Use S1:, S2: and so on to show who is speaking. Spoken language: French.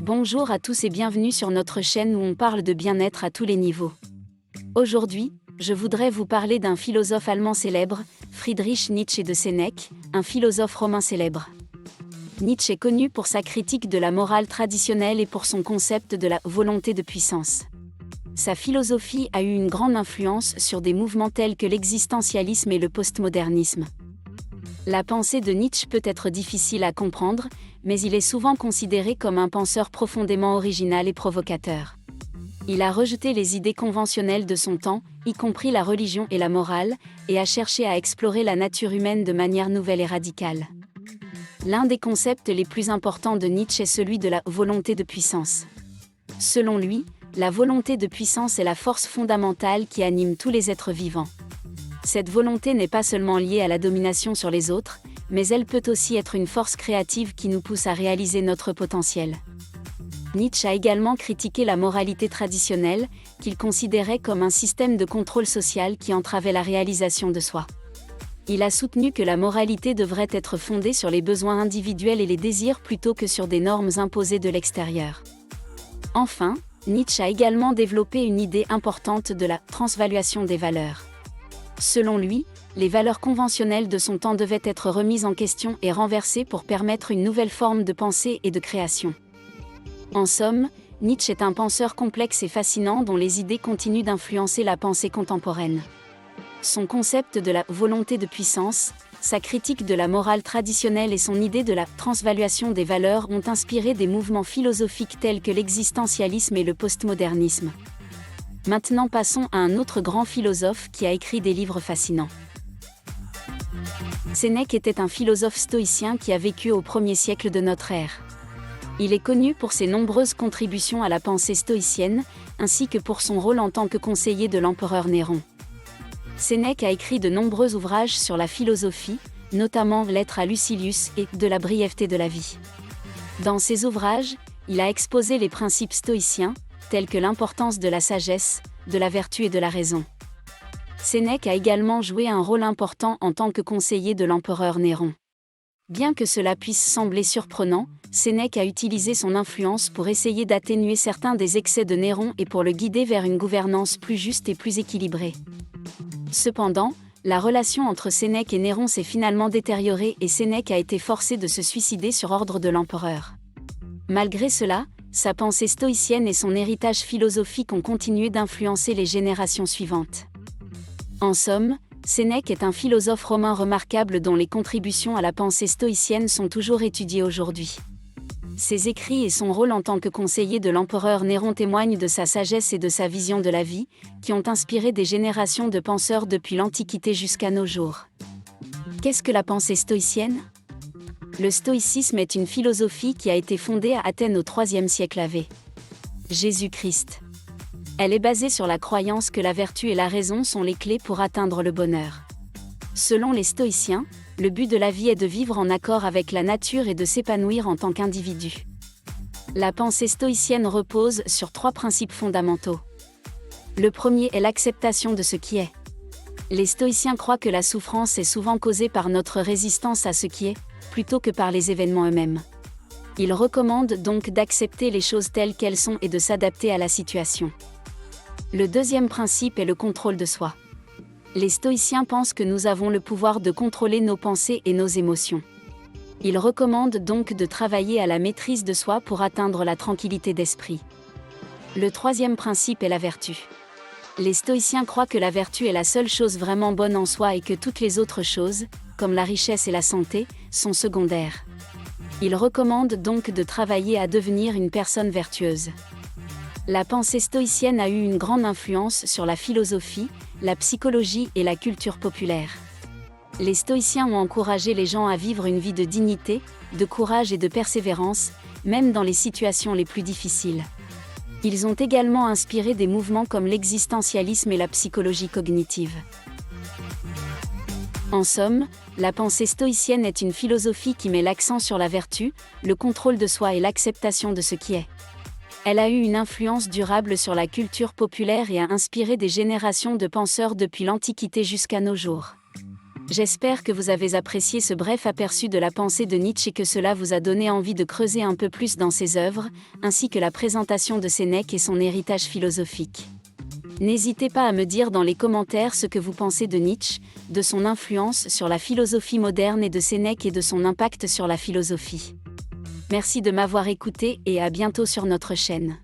S1: Bonjour à tous et bienvenue sur notre chaîne où on parle de bien-être à tous les niveaux. Aujourd'hui, je voudrais vous parler d'un philosophe allemand célèbre, Friedrich Nietzsche de Sénèque, un philosophe romain célèbre. Nietzsche est connu pour sa critique de la morale traditionnelle et pour son concept de la volonté de puissance. Sa philosophie a eu une grande influence sur des mouvements tels que l'existentialisme et le postmodernisme. La pensée de Nietzsche peut être difficile à comprendre, mais il est souvent considéré comme un penseur profondément original et provocateur. Il a rejeté les idées conventionnelles de son temps, y compris la religion et la morale, et a cherché à explorer la nature humaine de manière nouvelle et radicale. L'un des concepts les plus importants de Nietzsche est celui de la volonté de puissance. Selon lui, la volonté de puissance est la force fondamentale qui anime tous les êtres vivants. Cette volonté n'est pas seulement liée à la domination sur les autres, mais elle peut aussi être une force créative qui nous pousse à réaliser notre potentiel. Nietzsche a également critiqué la moralité traditionnelle, qu'il considérait comme un système de contrôle social qui entravait la réalisation de soi. Il a soutenu que la moralité devrait être fondée sur les besoins individuels et les désirs plutôt que sur des normes imposées de l'extérieur. Enfin, Nietzsche a également développé une idée importante de la transvaluation des valeurs. Selon lui, les valeurs conventionnelles de son temps devaient être remises en question et renversées pour permettre une nouvelle forme de pensée et de création. En somme, Nietzsche est un penseur complexe et fascinant dont les idées continuent d'influencer la pensée contemporaine. Son concept de la volonté de puissance, sa critique de la morale traditionnelle et son idée de la transvaluation des valeurs ont inspiré des mouvements philosophiques tels que l'existentialisme et le postmodernisme. Maintenant passons à un autre grand philosophe qui a écrit des livres fascinants. Sénèque était un philosophe stoïcien qui a vécu au 1er siècle de notre ère. Il est connu pour ses nombreuses contributions à la pensée stoïcienne, ainsi que pour son rôle en tant que conseiller de l'empereur Néron. Sénèque a écrit de nombreux ouvrages sur la philosophie, notamment Lettres à Lucilius et De la brièveté de la vie. Dans ces ouvrages, il a exposé les principes stoïciens, tels que l'importance de la sagesse, de la vertu et de la raison. Sénèque a également joué un rôle important en tant que conseiller de l'empereur Néron. Bien que cela puisse sembler surprenant, Sénèque a utilisé son influence pour essayer d'atténuer certains des excès de Néron et pour le guider vers une gouvernance plus juste et plus équilibrée. Cependant, la relation entre Sénèque et Néron s'est finalement détériorée et Sénèque a été forcé de se suicider sur ordre de l'empereur. Malgré cela, sa pensée stoïcienne et son héritage philosophique ont continué d'influencer les générations suivantes. En somme, Sénèque est un philosophe romain remarquable dont les contributions à la pensée stoïcienne sont toujours étudiées aujourd'hui. Ses écrits et son rôle en tant que conseiller de l'empereur Néron témoignent de sa sagesse et de sa vision de la vie, qui ont inspiré des générations de penseurs depuis l'Antiquité jusqu'à nos jours. Qu'est-ce que la pensée stoïcienne ? Le stoïcisme est une philosophie qui a été fondée à Athènes au IIIe siècle AV. Jésus-Christ. Elle est basée sur la croyance que la vertu et la raison sont les clés pour atteindre le bonheur. Selon les stoïciens, le but de la vie est de vivre en accord avec la nature et de s'épanouir en tant qu'individu. La pensée stoïcienne repose sur 3 principes fondamentaux. Le premier est l'acceptation de ce qui est. Les stoïciens croient que la souffrance est souvent causée par notre résistance à ce qui est, plutôt que par les événements eux-mêmes. Ils recommandent donc d'accepter les choses telles qu'elles sont et de s'adapter à la situation. Le deuxième principe est le contrôle de soi. Les stoïciens pensent que nous avons le pouvoir de contrôler nos pensées et nos émotions. Ils recommandent donc de travailler à la maîtrise de soi pour atteindre la tranquillité d'esprit. Le troisième principe est la vertu. Les stoïciens croient que la vertu est la seule chose vraiment bonne en soi et que toutes les autres choses, comme la richesse et la santé, sont secondaires. Ils recommandent donc de travailler à devenir une personne vertueuse. La pensée stoïcienne a eu une grande influence sur la philosophie, la psychologie et la culture populaire. Les stoïciens ont encouragé les gens à vivre une vie de dignité, de courage et de persévérance, même dans les situations les plus difficiles. Ils ont également inspiré des mouvements comme l'existentialisme et la psychologie cognitive. En somme, la pensée stoïcienne est une philosophie qui met l'accent sur la vertu, le contrôle de soi et l'acceptation de ce qui est. Elle a eu une influence durable sur la culture populaire et a inspiré des générations de penseurs depuis l'Antiquité jusqu'à nos jours. J'espère que vous avez apprécié ce bref aperçu de la pensée de Nietzsche et que cela vous a donné envie de creuser un peu plus dans ses œuvres, ainsi que la présentation de Sénèque et son héritage philosophique. N'hésitez pas à me dire dans les commentaires ce que vous pensez de Nietzsche, de son influence sur la philosophie moderne et de Sénèque et de son impact sur la philosophie. Merci de m'avoir écouté et à bientôt sur notre chaîne.